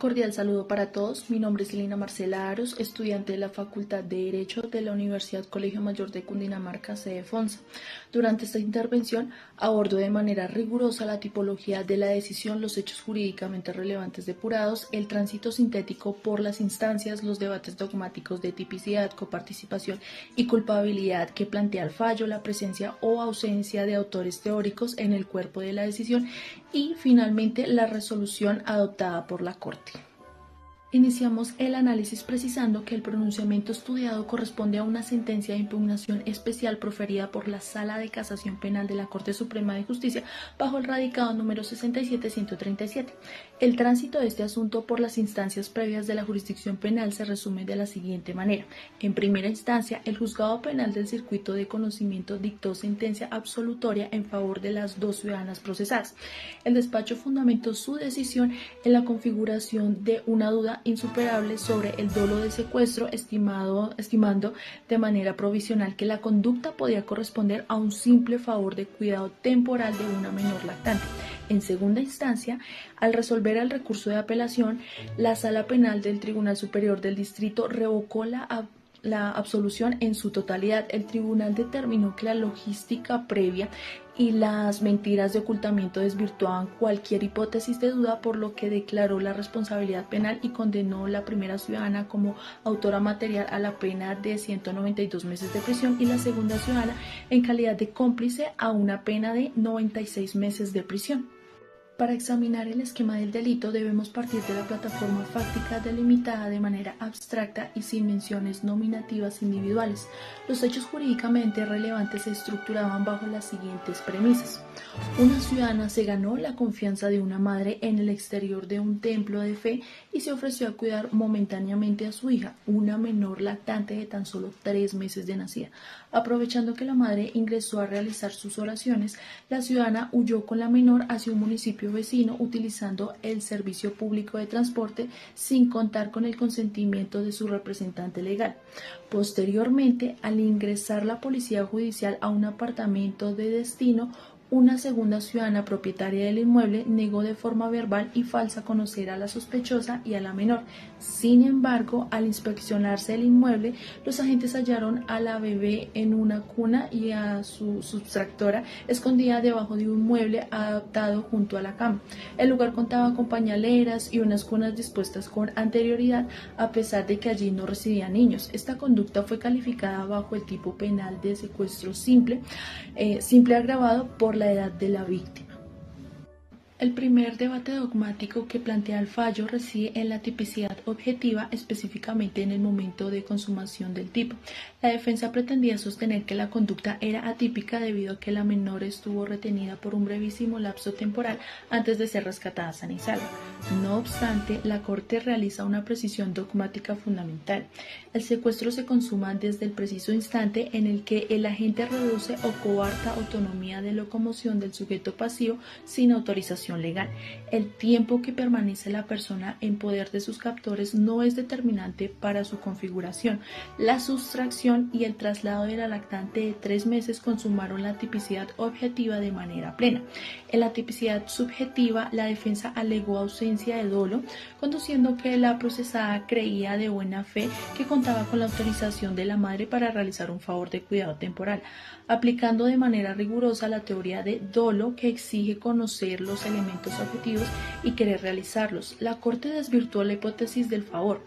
Cordial saludo para todos. Mi nombre es Lina Marcela Aros, estudiante de la Facultad de Derecho de la Universidad Colegio Mayor de Cundinamarca, sede FONSA. Durante esta intervención abordo de manera rigurosa la tipología de la decisión, los hechos jurídicamente relevantes depurados, el tránsito sintético por las instancias, los debates dogmáticos de tipicidad, coparticipación y culpabilidad que plantea el fallo, la presencia o ausencia de autores teóricos en el cuerpo de la decisión y, finalmente, la resolución adoptada por la Corte. Iniciamos el análisis precisando que el pronunciamiento estudiado corresponde a una sentencia de impugnación especial proferida por la Sala de Casación Penal de la Corte Suprema de Justicia bajo el radicado número 67137. El tránsito de este asunto por las instancias previas de la jurisdicción penal se resume de la siguiente manera. En primera instancia, el Juzgado Penal del Circuito de Conocimiento dictó sentencia absolutoria en favor de las dos ciudadanas procesadas. El despacho fundamentó su decisión en la configuración de una duda insuperable sobre el dolo de secuestro, estimando de manera provisional que la conducta podía corresponder a un simple favor de cuidado temporal de una menor lactante. En segunda instancia, al resolver el recurso de apelación, la Sala Penal del Tribunal Superior del Distrito revocó la absolución en su totalidad. El tribunal determinó que la logística previa y las mentiras de ocultamiento desvirtuaban cualquier hipótesis de duda, por lo que declaró la responsabilidad penal y condenó a la primera ciudadana como autora material a la pena de 192 meses de prisión y la segunda ciudadana en calidad de cómplice a una pena de 96 meses de prisión. Para examinar el esquema del delito debemos partir de la plataforma fáctica delimitada de manera abstracta y sin menciones nominativas individuales. Los hechos jurídicamente relevantes se estructuraban bajo las siguientes premisas. Una ciudadana se ganó la confianza de una madre en el exterior de un templo de fe y se ofreció a cuidar momentáneamente a su hija, una menor lactante de tan solo 3 meses de nacida. Aprovechando que la madre ingresó a realizar sus oraciones, la ciudadana huyó con la menor hacia un municipio vecino utilizando el servicio público de transporte sin contar con el consentimiento de su representante legal. Posteriormente, al ingresar la policía judicial a un apartamento de destino, una segunda ciudadana propietaria del inmueble negó de forma verbal y falsa conocer a la sospechosa y a la menor. Sin embargo, al inspeccionarse el inmueble, los agentes hallaron a la bebé en una cuna y a su sustractora escondida debajo de un mueble adaptado junto a la cama. El lugar contaba con pañaleras y unas cunas dispuestas con anterioridad, a pesar de que allí no residían niños. Esta conducta fue calificada bajo el tipo penal de secuestro simple agravado por la edad de la víctima. El primer debate dogmático que plantea el fallo reside en la tipicidad objetiva, específicamente en el momento de consumación del tipo. La defensa pretendía sostener que la conducta era atípica debido a que la menor estuvo retenida por un brevísimo lapso temporal antes de ser rescatada sana y salva. No obstante, la Corte realiza una precisión dogmática fundamental. El secuestro se consuma desde el preciso instante en el que el agente reduce o coarta autonomía de locomoción del sujeto pasivo sin autorización legal. El tiempo que permanece la persona en poder de sus captores no es determinante para su configuración. La sustracción y el traslado de la lactante de 3 meses consumaron la tipicidad objetiva de manera plena. En la tipicidad subjetiva, la defensa alegó ausencia de dolo, conduciendo que la procesada creía de buena fe que contaba con la autorización de la madre para realizar un favor de cuidado temporal, aplicando de manera rigurosa la teoría de dolo que exige conocer los elementos objetivos y querer realizarlos. La Corte desvirtuó la hipótesis del favor.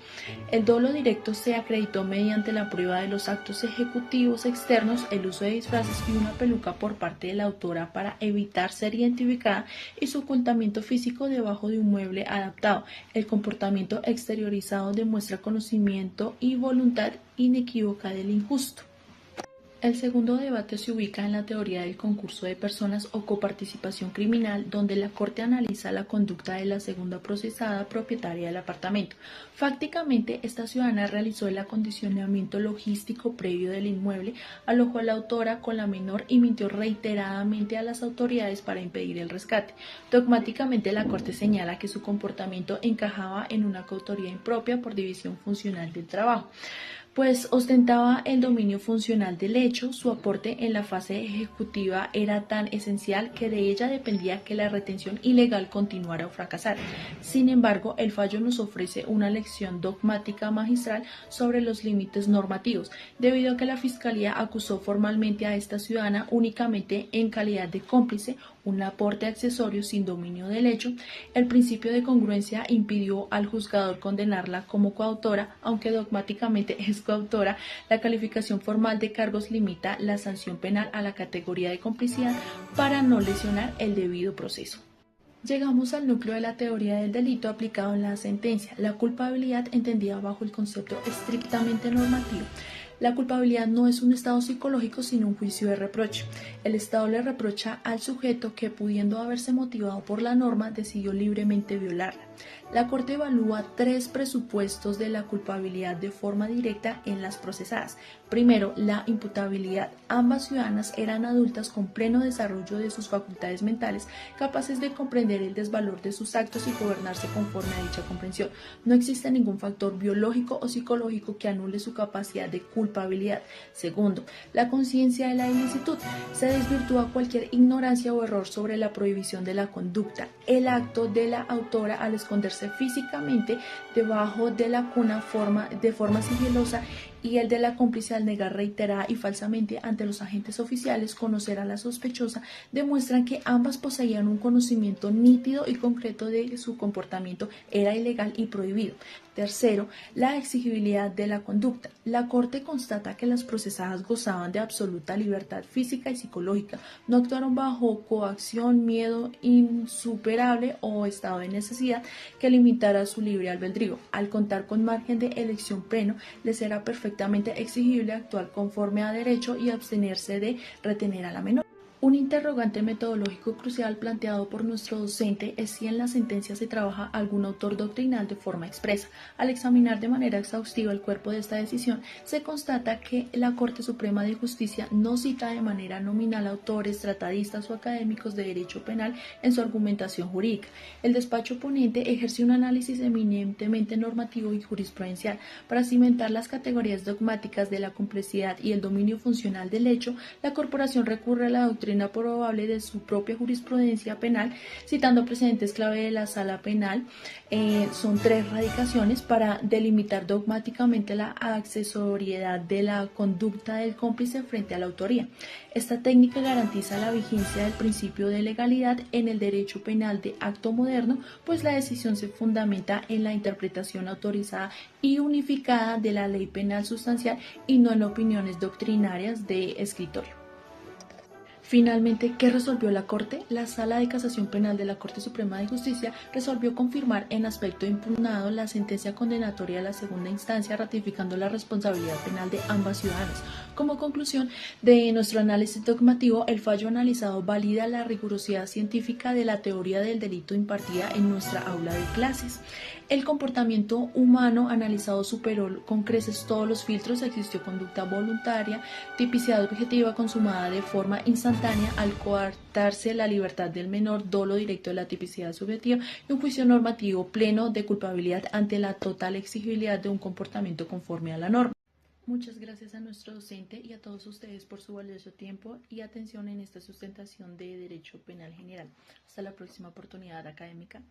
El dolo directo se acreditó mediante la prueba de los actos ejecutivos externos, el uso de disfraces y una peluca por parte de la autora para evitar ser identificada y su ocultamiento físico debajo de un mueble adaptado. El comportamiento exteriorizado demuestra conocimiento y voluntad inequívoca del injusto. El segundo debate se ubica en la teoría del concurso de personas o coparticipación criminal, donde la Corte analiza la conducta de la segunda procesada propietaria del apartamento. Fácticamente, esta ciudadana realizó el acondicionamiento logístico previo del inmueble, alojó a la autora con la menor y mintió reiteradamente a las autoridades para impedir el rescate. Dogmáticamente, la Corte señala que su comportamiento encajaba en una coautoría impropia por división funcional del trabajo. Pues ostentaba el dominio funcional del hecho, su aporte en la fase ejecutiva era tan esencial que de ella dependía que la retención ilegal continuara o fracasara. Sin embargo, el fallo nos ofrece una lección dogmática magistral sobre los límites normativos, debido a que la Fiscalía acusó formalmente a esta ciudadana únicamente en calidad de cómplice, un aporte accesorio sin dominio del hecho. El principio de congruencia impidió al juzgador condenarla como coautora, aunque dogmáticamente es coautora. La calificación formal de cargos limita la sanción penal a la categoría de complicidad para no lesionar el debido proceso. Llegamos al núcleo de la teoría del delito aplicado en la sentencia, la culpabilidad entendida bajo el concepto estrictamente normativo. La culpabilidad no es un estado psicológico sino un juicio de reproche. El Estado le reprocha al sujeto que, pudiendo haberse motivado por la norma, decidió libremente violarla. La Corte evalúa tres presupuestos de la culpabilidad de forma directa en las procesadas. Primero, la imputabilidad. Ambas ciudadanas eran adultas con pleno desarrollo de sus facultades mentales, capaces de comprender el desvalor de sus actos y gobernarse conforme a dicha comprensión. No existe ningún factor biológico o psicológico que anule su capacidad de culpabilidad. Segundo, la conciencia de la ilicitud. Se desvirtúa cualquier ignorancia o error sobre la prohibición de la conducta. El acto de la autora al esconderse físicamente debajo de la cuna de forma sigilosa, y el de la cómplice al negar reiterada y falsamente ante los agentes oficiales conocer a la sospechosa, demuestran que ambas poseían un conocimiento nítido y concreto de que su comportamiento era ilegal y prohibido. Tercero, la exigibilidad de la conducta. La Corte constata que las procesadas gozaban de absoluta libertad física y psicológica, no actuaron bajo coacción, miedo insuperable o estado de necesidad que limitara su libre albedrío. Al contar con margen de elección pleno, les era perfectamente exigible actuar conforme a derecho y abstenerse de retener a la menor. Un interrogante metodológico crucial planteado por nuestro docente es si en la sentencia se trabaja algún autor doctrinal de forma expresa. Al examinar de manera exhaustiva el cuerpo de esta decisión, se constata que la Corte Suprema de Justicia no cita de manera nominal autores, tratadistas o académicos de derecho penal en su argumentación jurídica. El despacho ponente ejerce un análisis eminentemente normativo y jurisprudencial. Para cimentar las categorías dogmáticas de la complejidad y el dominio funcional del hecho, la corporación recurre a la doctrina probable de su propia jurisprudencia penal, citando precedentes clave de la sala penal. Son tres radicaciones para delimitar dogmáticamente la accesoriedad de la conducta del cómplice frente a la autoría. Esta técnica garantiza la vigencia del principio de legalidad en el derecho penal de acto moderno, pues la decisión se fundamenta en la interpretación autorizada y unificada de la ley penal sustancial y no en opiniones doctrinarias de escritorio. Finalmente, ¿qué resolvió la Corte? La Sala de Casación Penal de la Corte Suprema de Justicia resolvió confirmar en aspecto impugnado la sentencia condenatoria de la segunda instancia, ratificando la responsabilidad penal de ambas ciudadanas. Como conclusión de nuestro análisis dogmativo, el fallo analizado valida la rigurosidad científica de la teoría del delito impartida en nuestra aula de clases. El comportamiento humano analizado superó con creces todos los filtros. Existió conducta voluntaria, tipicidad objetiva consumada de forma instantánea al coartarse la libertad del menor, dolo directo de la tipicidad subjetiva y un juicio normativo pleno de culpabilidad ante la total exigibilidad de un comportamiento conforme a la norma. Muchas gracias a nuestro docente y a todos ustedes por su valioso tiempo y atención en esta sustentación de Derecho Penal General. Hasta la próxima oportunidad académica.